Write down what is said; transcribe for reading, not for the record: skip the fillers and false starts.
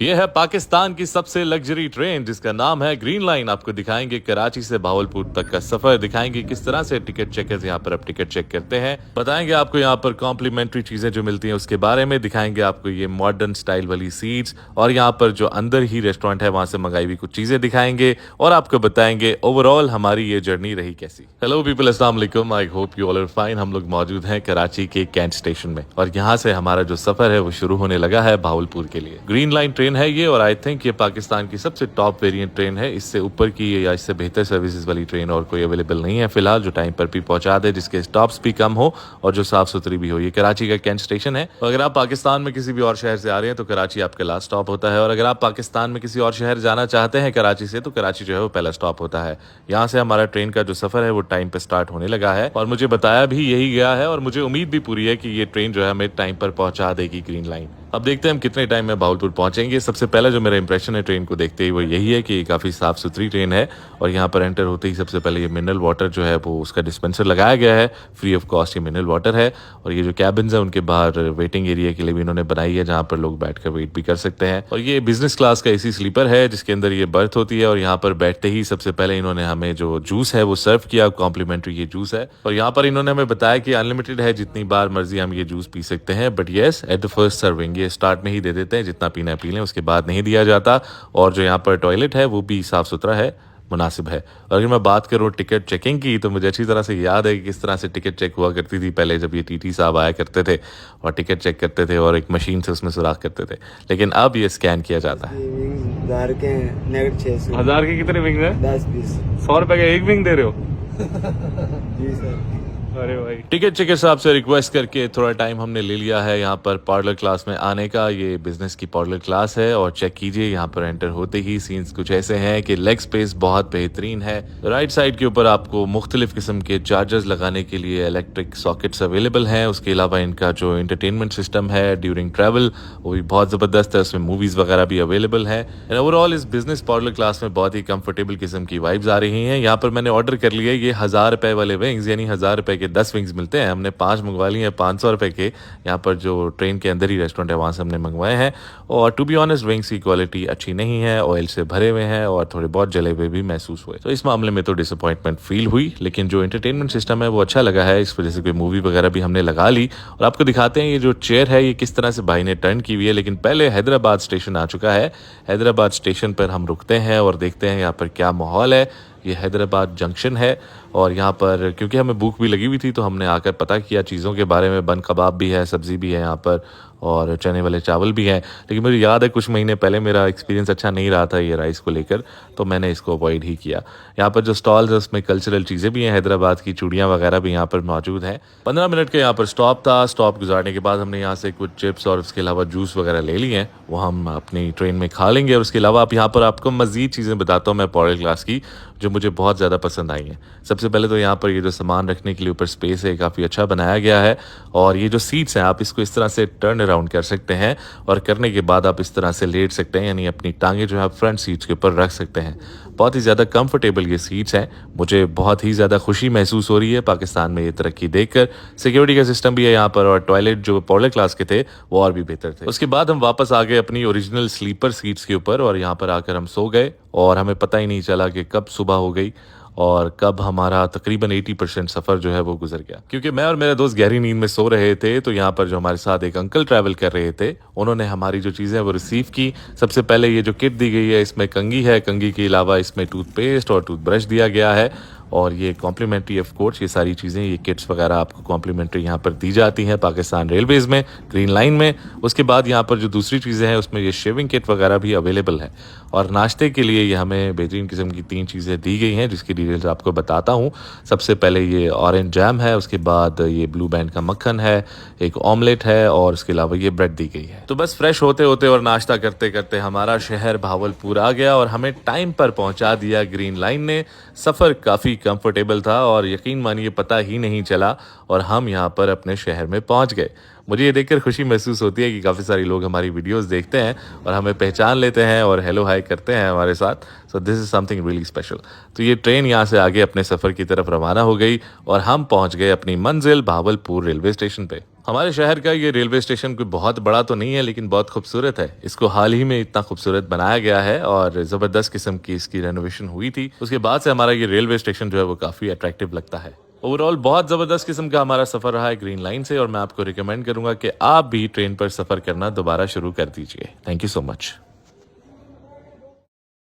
ये है पाकिस्तान की सबसे लग्जरी ट्रेन जिसका नाम है ग्रीन लाइन। आपको दिखाएंगे कराची से भावलपुर तक का सफर, दिखाएंगे किस तरह से टिकट चेकर्स यहाँ पर अब टिकट चेक करते हैं, बताएंगे आपको यहाँ पर कॉम्प्लीमेंट्री चीजें जो मिलती हैं उसके बारे में, दिखाएंगे आपको ये मॉडर्न स्टाइल वाली सीट्स और यहाँ पर जो अंदर ही रेस्टोरेंट है वहां से मंगाई हुई कुछ चीजें दिखाएंगे और आपको बताएंगे ओवरऑल हमारी ये जर्नी रही कैसी। हेलो पीपल, अस्सलाम वालेकुम, I hope you all are fine. हम लोग मौजूद हैं कराची के कैंट स्टेशन में और यहाँ से हमारा जो सफर है वो शुरू होने लगा है भावलपुर के लिए। ग्रीन लाइन ट्रेन है ये और आई थिंक ये पाकिस्तान की सबसे टॉप वेरिएंट ट्रेन है। इससे ऊपर की या इससे बेहतर सर्विसेज वाली ट्रेन और कोई अवेलेबल नहीं है फिलहाल, जो टाइम पर भी पहुंचा दे, जिसके स्टॉप्स भी कम हो और जो साफ सुथरी भी हो। ये कराची का कैंट स्टेशन है। अगर आप पाकिस्तान में किसी भी और शहर से आ रहे हैं तो कराची आपका लास्ट स्टॉप होता है, और अगर आप पाकिस्तान में किसी और शहर जाना चाहते हैं कराची से तो कराची जो है वो पहला स्टॉप होता है। यहाँ से हमारा ट्रेन का जो सफर है वो टाइम पे स्टार्ट होने लगा है और मुझे बताया भी यही गया है और मुझे उम्मीद भी पूरी है कि ये ट्रेन जो है हमें टाइम पर पहुंचा देगी ग्रीन लाइन। अब देखते हैं हम कितने टाइम में भावलपुर पहुंचेंगे। सबसे पहला जो मेरा इंप्रेशन है ट्रेन को देखते ही वो यही है कि ये काफ़ी साफ सुथरी ट्रेन है और यहाँ पर एंटर होते ही सबसे पहले ये मिनरल वाटर जो है वो उसका डिस्पेंसर लगाया गया है, फ्री ऑफ कॉस्ट ये मिनरल वाटर है। और ये जो कैबिन्स है उनके बाहर वेटिंग एरिया के लिए भी इन्होंने बनाई है जहाँ पर लोग बैठकर वेट भी कर सकते हैं। और ये बिजनेस क्लास का एसी स्लीपर है जिसके अंदर ये बर्थ होती है और यहाँ पर बैठते ही सबसे पहले इन्होंने हमें जो जूस है वो सर्व किया, कॉम्प्लीमेंट्री ये जूस है। और यहाँ पर इन्होंने हमें बताया कि अनलिमिटेड है, जितनी बार मर्जी हम ये जूस पी सकते हैं, but yes at the first serving, ये स्टार्ट में ही दे देते हैं, जितना पीना है पी लें, उसके बाद नहीं दिया जाता। और जो यहाँ पर टॉयलेट है वो भी साफ सुथरा है, मुनासिब है। और अगर मैं बात करूँ टिकट चेकिंग की तो मुझे अच्छी तरह से याद है कि किस तरह से टिकट चेक हुआ करती थी पहले, जब ये टीटी साहब आया करते थे और टिकट चेक करते थे और एक मशीन से उसमें सुराख करते थे, लेकिन अब ये स्कैन किया जाता है। 1000 के कितने विंग है? 10-20। 100 रुपए का एक विंग दे रहे हो? जी सर। अरे भाई, टिकट चेकर साहब से रिक्वेस्ट करके थोड़ा टाइम हमने ले लिया है यहाँ पर पार्लर क्लास में आने का। ये बिजनेस की पार्लर क्लास है और चेक कीजिए यहाँ पर एंटर होते ही सीन्स कुछ ऐसे हैं कि लेग स्पेस बहुत बेहतरीन है। राइट साइड के ऊपर आपको मुख्तलिफ किस्म के चार्जर्स लगाने के लिए इलेक्ट्रिक सॉकेट्स अवेलेबल हैं। उसके अलावा इनका जो एंटरटेनमेंट सिस्टम है ड्यूरिंग ट्रैवल वो भी बहुत ज़बरदस्त है, उसमें मूवीज़ वगैरह भी अवेलेबल है। एंड ओवरऑल इस बिजनेस पार्लर क्लास में बहुत ही कंफर्टेबल किस्म की वाइब्स आ रही हैं। यहाँ पर मैंने ऑर्डर कर लिया ये 1000 रुपए वाले विंग्स, यानी 1000 रुपए के 10 विंग्स मिलते हैं। हमने 5 मंगवा लिए हैं 500 रुपए के, यहाँ पर जो ट्रेन के अंदर ही रेस्टोरेंट है वहाँ से हमने मंगवाए हैं। और टू बी ऑनेस्ट विंग्स की क्वालिटी अच्छी नहीं है, ऑयल से भरे हुए हैं और थोड़े बहुत जले हुए भी महसूस हुए, तो इस मामले में तो डिसअपॉइंटमेंट फील हुई। लेकिन जो एंटरटेनमेंट सिस्टम है वो अच्छा लगा है, इस वजह से कोई मूवी वगैरह भी हमने लगा ली। और आपको दिखाते हैं ये जो चेयर है ये किस तरह से भाई ने टर्न की हुई है। लेकिन पहले हैदराबाद स्टेशन आ चुका है। हैदराबाद स्टेशन पर हम रुकते हैं और देखते हैं यहाँ पर क्या माहौल है। ये हैदराबाद जंक्शन है और यहाँ पर क्योंकि हमें भूख भी लगी हुई थी तो हमने आकर पता किया चीज़ों के बारे में। बन कबाब भी है, सब्ज़ी भी है यहाँ पर और चने वाले चावल भी हैं। लेकिन मुझे याद है कुछ महीने पहले मेरा एक्सपीरियंस अच्छा नहीं रहा था ये राइस को लेकर, तो मैंने इसको अवॉइड ही किया। यहाँ पर जो स्टॉल्स है उसमें कल्चरल चीज़ें भी हैं, हैदराबाद की चूड़ियाँ वगैरह भी यहाँ पर मौजूद हैं। 15 मिनट का यहाँ पर स्टॉप था। स्टॉप गुजारने के बाद हमने यहाँ से कुछ चिप्स और उसके अलावा जूस वगैरह ले लिए हैं, वो हम अपनी ट्रेन में खा लेंगे। और उसके अलावा आप यहाँ पर आपको मज़ीद चीज़ें बताता हूँ मैं पार्लर क्लास की जो मुझे बहुत ज़्यादा पसंद आई हैं। सबसे पहले तो यहाँ पर ये जो सामान रखने के लिए ऊपर स्पेस है काफ़ी अच्छा बनाया गया है और ये जो सीट्स हैं आप इसको इस तरह से टर्न अराउंड कर सकते हैं और करने के बाद आप इस तरह से लेट सकते हैं, यानी अपनी टांगे जो है आप फ्रंट सीट्स के ऊपर रख सकते हैं। बहुत ही ज़्यादा कंफर्टेबल ये सीट्स हैं। मुझे बहुत ही ज़्यादा खुशी महसूस हो रही है पाकिस्तान में ये तरक्की देखकर। सिक्योरिटी का सिस्टम भी है यहाँ पर और टॉयलेट जो पार्लर क्लास के थे वो और भी बेहतर थे। उसके बाद हम वापस आ गए अपनी ओरिजिनल स्लीपर सीट्स के ऊपर और यहाँ पर आकर हम सो गए और हमें पता ही नहीं चला कि कब सुबह हो गई और कब हमारा तकरीबन 80% सफ़र जो है वो गुजर गया। क्योंकि मैं और मेरे दोस्त गहरी नींद में सो रहे थे तो यहाँ पर जो हमारे साथ एक अंकल ट्रैवल कर रहे थे उन्होंने हमारी जो चीज़ें वो रिसीव की। सबसे पहले ये जो किट दी गई है इसमें कंघी है, कंघी के अलावा इसमें टूथपेस्ट और टूथब्रश दिया गया है और ये कॉम्प्लीमेंट्री ऑफ कोर्स ये सारी चीज़ें, ये किट्स वगैरह आपको कॉम्प्लीमेंट्री यहाँ पर दी जाती हैं पाकिस्तान रेलवेज़ में ग्रीन लाइन में। उसके बाद यहाँ पर जो दूसरी चीज़ें हैं उसमें ये शेविंग किट वगैरह भी अवेलेबल है। और नाश्ते के लिए ये हमें बेहतरीन किस्म की 3 चीज़ें दी गई हैं जिसकी डिटेल्स आपको बताता हूँ। सबसे पहले ये ऑरेंज जैम है, उसके बाद ये ब्लू बैंड का मक्खन है, एक ऑमलेट है और उसके अलावा ये ब्रेड दी गई है। तो बस फ्रेश होते होते और नाश्ता करते करते हमारा शहर भावलपुर आ गया और हमें टाइम पर पहुँचा दिया ग्रीन लाइन ने। सफ़र काफ़ी कंफर्टेबल था और यकीन मानिए पता ही नहीं चला और हम यहाँ पर अपने शहर में पहुँच गए। मुझे ये देखकर खुशी महसूस होती है कि काफ़ी सारे लोग हमारी वीडियोस देखते हैं और हमें पहचान लेते हैं और हेलो हाय करते हैं हमारे साथ। So this is something really special. तो ये ट्रेन यहाँ से आगे अपने सफ़र की तरफ रवाना हो गई और हम पहुँच गए अपनी मंजिल भावलपुर रेलवे स्टेशन पे। हमारे शहर का ये रेलवे स्टेशन कोई बहुत बड़ा तो नहीं है, लेकिन बहुत खूबसूरत है। इसको हाल ही में इतना खूबसूरत बनाया गया है और ज़बरदस्त किस्म की इसकी रेनोवेशन हुई थी। उसके बाद से हमारा ये रेलवे स्टेशन जो है वो काफ़ी अट्रैक्टिव लगता है। ओवरऑल बहुत ज़बरदस्त किस्म का हमारा सफ़र रहा है ग्रीन लाइन से, और मैं आपको रिकमेंड करूंगा कि आप भी ट्रेन पर सफ़र करना दोबारा शुरू कर दीजिए। Thank you so much.